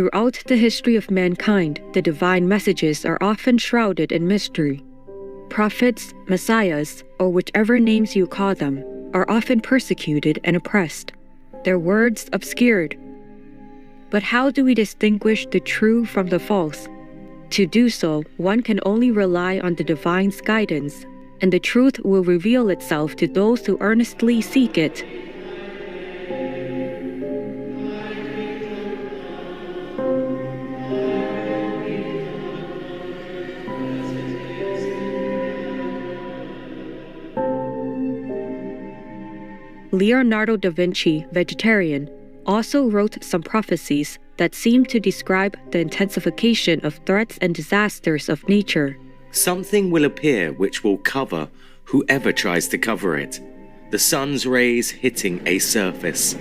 Throughout the history of mankind, the divine messages are often shrouded in mystery. Prophets, messiahs, or whichever names you call them, are often persecuted and oppressed, their words obscured. But how do we distinguish the true from the false? To do so, one can only rely on the divine's guidance, and the truth will reveal itself to those who earnestly seek it. Leonardo da Vinci, vegetarian, also wrote some prophecies that seem to describe the intensification of threats and disasters of nature. Something will appear which will cover whoever tries to cover it. The sun's rays hitting a surface.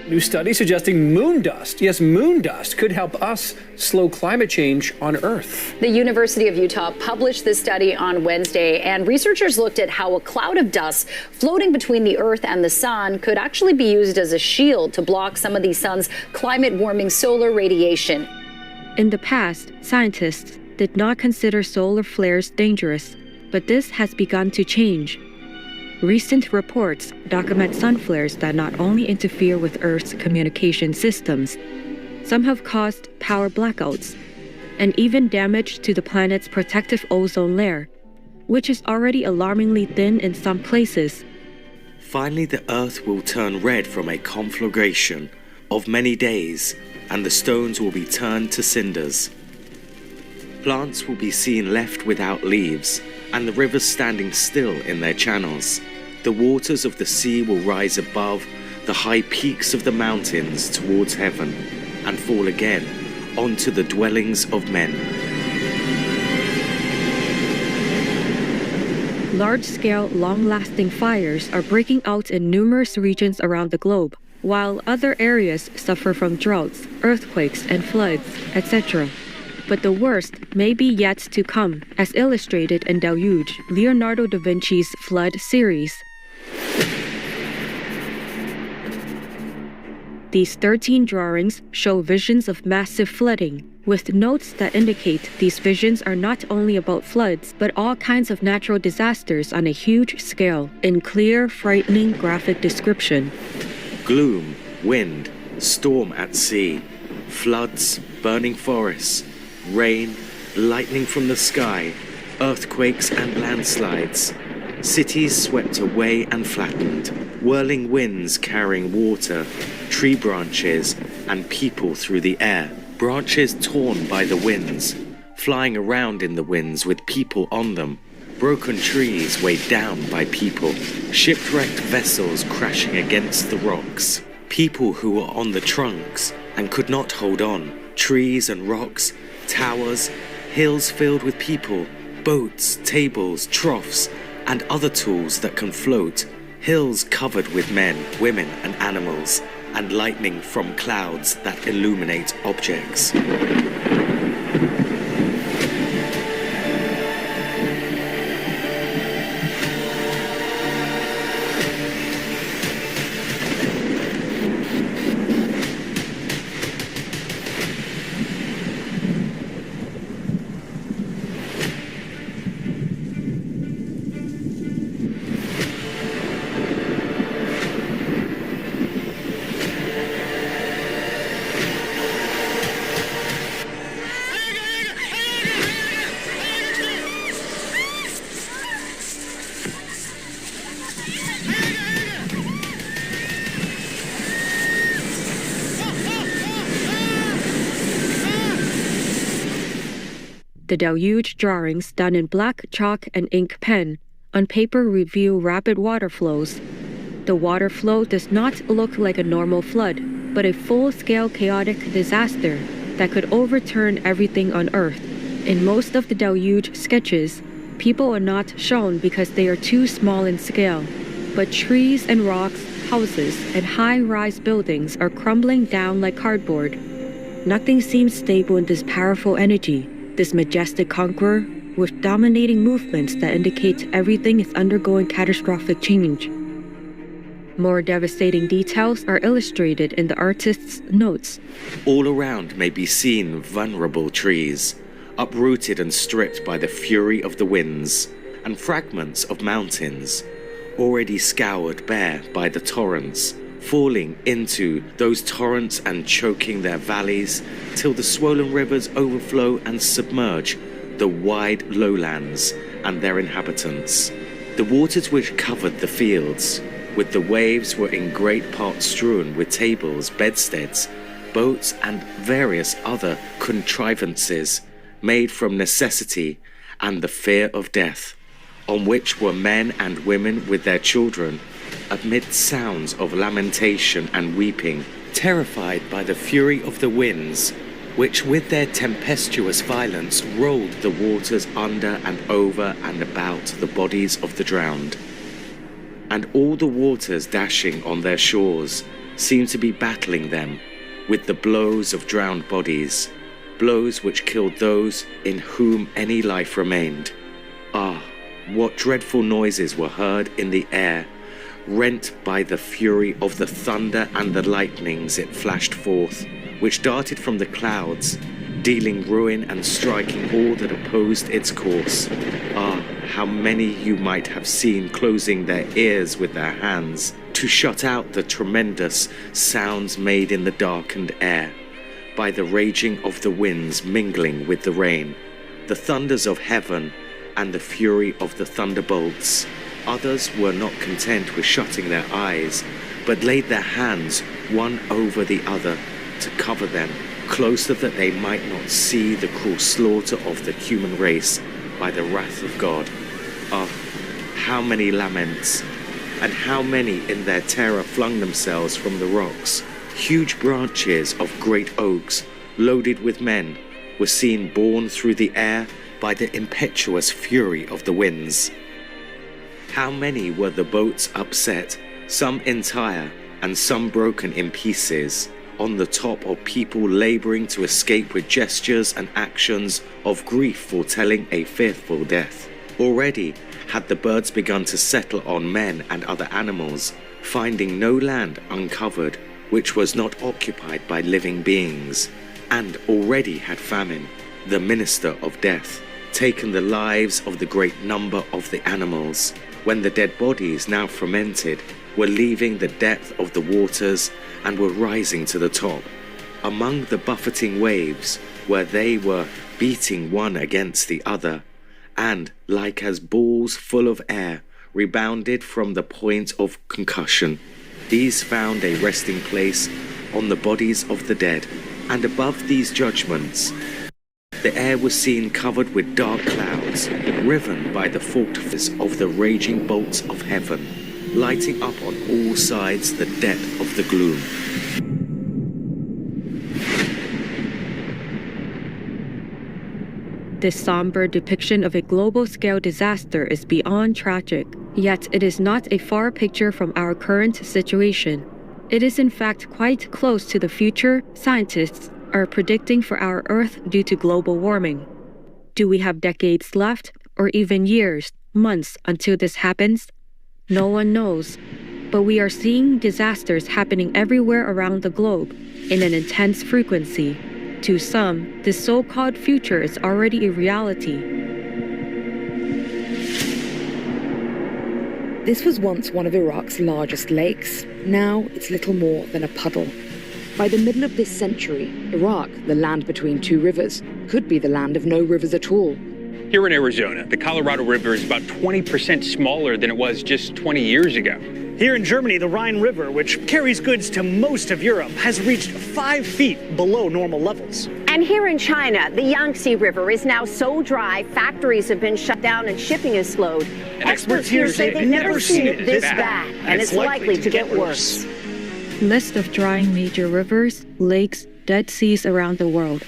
New study suggesting moon dust could help us slow climate change on Earth. The University of Utah published this study on Wednesday, and researchers looked at how a cloud of dust floating between the Earth and the sun could actually be used as a shield to block some of the sun's climate-warming solar radiation. In the past, scientists did not consider solar flares dangerous, but this has begun to change. Recent reports document sun flares that not only interfere with Earth's communication systems, some have caused power blackouts, and even damage to the planet's protective ozone layer, which is already alarmingly thin in some places. Finally, the Earth will turn red from a conflagration of many days, and the stones will be turned to cinders. Plants will be seen left without leaves, and the rivers standing still in their channels. The waters of the sea will rise above the high peaks of the mountains towards heaven, and fall again onto the dwellings of men. Large-scale, long-lasting fires are breaking out in numerous regions around the globe, while other areas suffer from droughts, earthquakes, and floods, etc. But the worst may be yet to come, as illustrated in Deluge, Leonardo da Vinci's flood series. These 13 drawings show visions of massive flooding, with notes that indicate these visions are not only about floods, but all kinds of natural disasters on a huge scale, in clear, frightening graphic description. Gloom, wind, storm at sea, floods, burning forests, rain, lightning from the sky, earthquakes and landslides, cities swept away and flattened, whirling winds carrying water, tree branches, and people through the air, branches torn by the winds, flying around in the winds with people on them, broken trees weighed down by people, shipwrecked vessels crashing against the rocks, people who were on the trunks and could not hold on, trees and rocks, towers, hills filled with people, boats, tables, troughs, and other tools that can float, hills covered with men, women, and animals, and lightning from clouds that illuminate objects. The Deluge drawings done in black chalk and ink pen on paper reveal rapid water flows. The water flow does not look like a normal flood, but a full-scale chaotic disaster that could overturn everything on Earth. In most of the Deluge sketches, people are not shown because they are too small in scale. But trees and rocks, houses, and high-rise buildings are crumbling down like cardboard. Nothing seems stable in this powerful energy, this majestic conqueror, with dominating movements that indicate everything is undergoing catastrophic change. More devastating details are illustrated in the artist's notes. All around may be seen vulnerable trees, uprooted and stripped by the fury of the winds, and fragments of mountains, already scoured bare by the torrents, falling into those torrents and choking their valleys till the swollen rivers overflow and submerge the wide lowlands and their inhabitants. The waters which covered the fields with the waves were in great part strewn with tables, bedsteads, boats, and various other contrivances made from necessity and the fear of death, on which were men and women with their children, amid sounds of lamentation and weeping, terrified by the fury of the winds, which with their tempestuous violence rolled the waters under and over and about the bodies of the drowned. And all the waters dashing on their shores seemed to be battling them with the blows of drowned bodies, blows which killed those in whom any life remained. Ah, what dreadful noises were heard in the air, rent by the fury of the thunder and the lightnings it flashed forth, which darted from the clouds, dealing ruin and striking all that opposed its course. Ah, how many you might have seen closing their ears with their hands to shut out the tremendous sounds made in the darkened air by the raging of the winds mingling with the rain, the thunders of heaven and the fury of the thunderbolts. Others were not content with shutting their eyes, but laid their hands one over the other to cover them closer that they might not see the cruel slaughter of the human race by the wrath of God. Ah, how many laments, and how many in their terror flung themselves from the rocks. Huge branches of great oaks, loaded with men, were seen borne through the air by the impetuous fury of the winds. How many were the boats upset, some entire and some broken in pieces, on the top of people laboring to escape with gestures and actions of grief foretelling a fearful death. Already had the birds begun to settle on men and other animals, finding no land uncovered which was not occupied by living beings. And already had famine, the minister of death, taken the lives of the great number of the animals, when the dead bodies, now fermented, were leaving the depth of the waters and were rising to the top, among the buffeting waves, where they were beating one against the other, and, like as balls full of air, rebounded from the point of concussion. These found a resting place on the bodies of the dead, and above these judgments, the air was seen covered with dark clouds, riven by the forked of the raging bolts of heaven, lighting up on all sides the depth of the gloom. This somber depiction of a global-scale disaster is beyond tragic, yet it is not a far picture from our current situation. It is in fact quite close to the future scientists are predicting for our Earth due to global warming. Do we have decades left, or even years, months until this happens? No one knows, but we are seeing disasters happening everywhere around the globe in an intense frequency. To some, this so-called future is already a reality. This was once one of Iraq's largest lakes. Now it's little more than a puddle. By the middle of this century, Iraq, the land between two rivers, could be the land of no rivers at all. Here in Arizona, the Colorado River is about 20% smaller than it was just 20 years ago. Here in Germany, the Rhine River, which carries goods to most of Europe, has reached 5 feet below normal levels. And here in China, the Yangtze River is now so dry, factories have been shut down and shipping is slowed. And experts here say they've never seen it this bad, and it's likely to get worse. List of drying major rivers, lakes, dead seas around the world.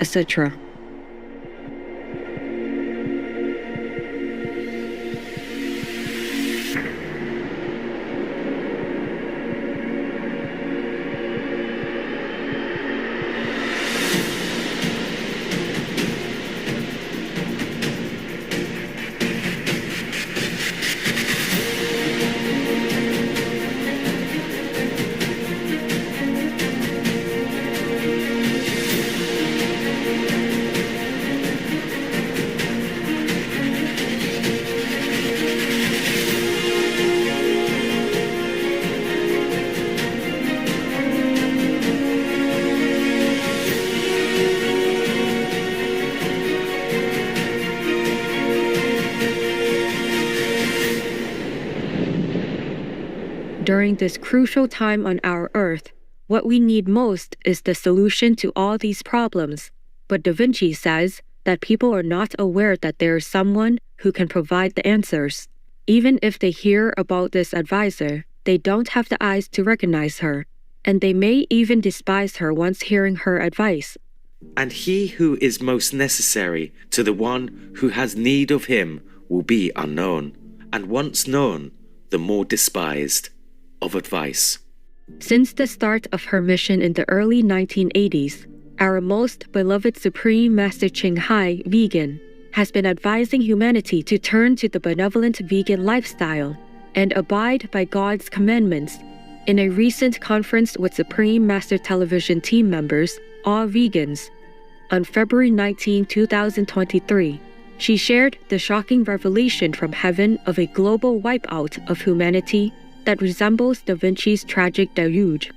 etc. During this crucial time on our Earth, what we need most is the solution to all these problems. But Da Vinci says that people are not aware that there is someone who can provide the answers. Even if they hear about this advisor, they don't have the eyes to recognize her, and they may even despise her once hearing her advice. And he who is most necessary to the one who has need of him will be unknown, and once known, the more despised of advice. Since the start of her mission in the early 1980s, our most beloved Supreme Master Ching Hai, vegan, has been advising humanity to turn to the benevolent vegan lifestyle and abide by God's commandments. In a recent conference with Supreme Master Television team members, all vegans, on February 19, 2023, she shared the shocking revelation from heaven of a global wipeout of humanity that resembles Da Vinci's tragic deluge.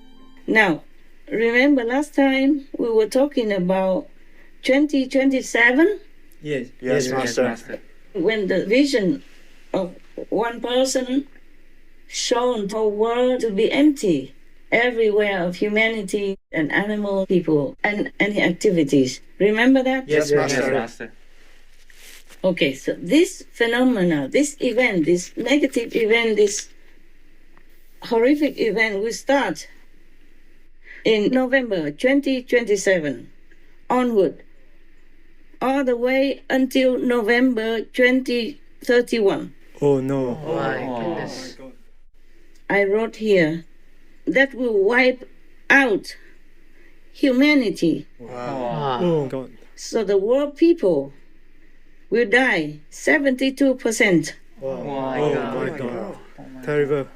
Now, remember last time we were talking about 2027? Yes, Master. When the vision of one person shown the whole world to be empty, everywhere of humanity and animal people and any activities. Remember that? Yes, Master. Okay, so this phenomena, this event, this negative event, this horrific event will start in November 2027 onward, all the way until November 2031. Oh no. Oh my goodness. I wrote here that will wipe out humanity. Wow. Oh God. So the world people will die 72%. Wow. Oh my God. Terrible.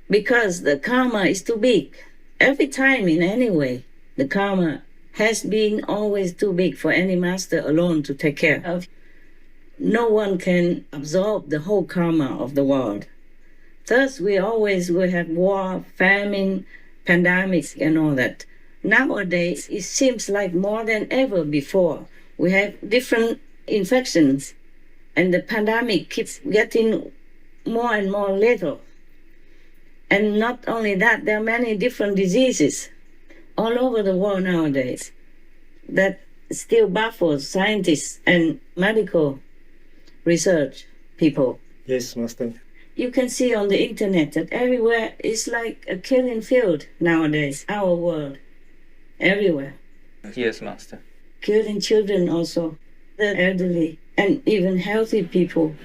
Because the karma is too big. Every time in any way, the karma has been always too big for any master alone to take care of. No one can absorb the whole karma of the world. Thus, we always will have war, famine, pandemics, and all that. Nowadays, it seems like more than ever before, we have different infections, and the pandemic keeps getting more and more lethal. And not only that, there are many different diseases all over the world nowadays that still baffles scientists and medical research people. Yes, Master. You can see on the internet that everywhere is like a killing field nowadays, our world, everywhere. Yes, Master. Killing children also, the elderly, and even healthy people.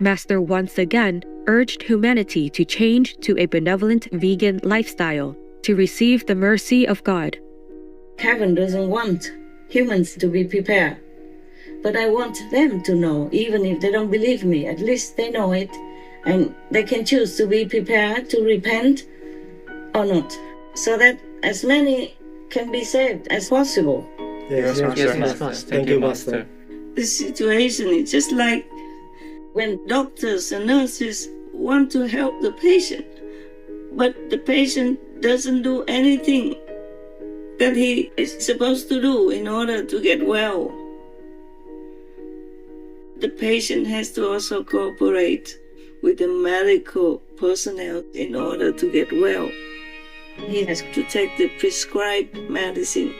Master once again urged humanity to change to a benevolent vegan lifestyle to receive the mercy of God. Heaven doesn't want humans to be prepared, but I want them to know, even if they don't believe me, at least they know it, And they can choose to be prepared to repent or not, so that as many can be saved as possible. Yes, Master. Thank you, Master. The situation is just like when doctors and nurses want to help the patient, but the patient doesn't do anything that he is supposed to do in order to get well. The patient has to also cooperate with the medical personnel in order to get well. He has to take the prescribed medicine,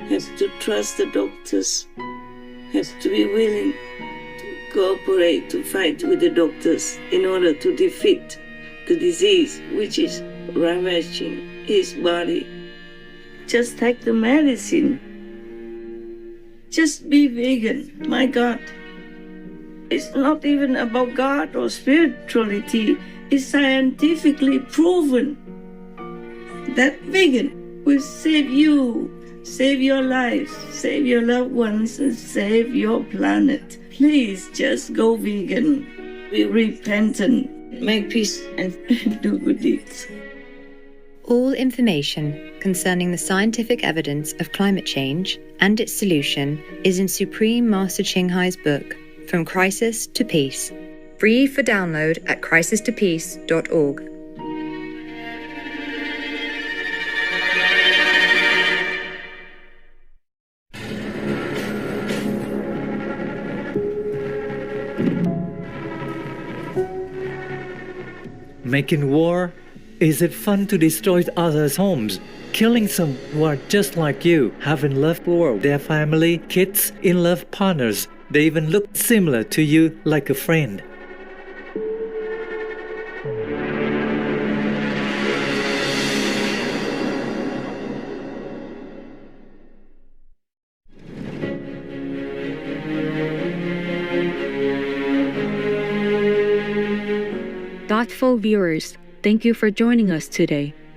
has to trust the doctors, has to be willing to cooperate, to fight with the doctors in order to defeat the disease which is ravaging his body. Just take the medicine. Just be vegan. My God. It's not even about God or spirituality. It's scientifically proven that vegan will save you, save your life, save your loved ones, and save your planet. Please just go vegan. Be repentant, make peace, and do good deeds. All information concerning the scientific evidence of climate change and its solution is in Supreme Master Ching Hai's book, From Crisis to Peace, free for download at crisistopeace.org. Making war? Is it fun to destroy others' homes? Killing some who are just like you, having love for their family, kids, in-love partners. They even look similar to you like a friend. Thoughtful viewers, thank you for joining us today.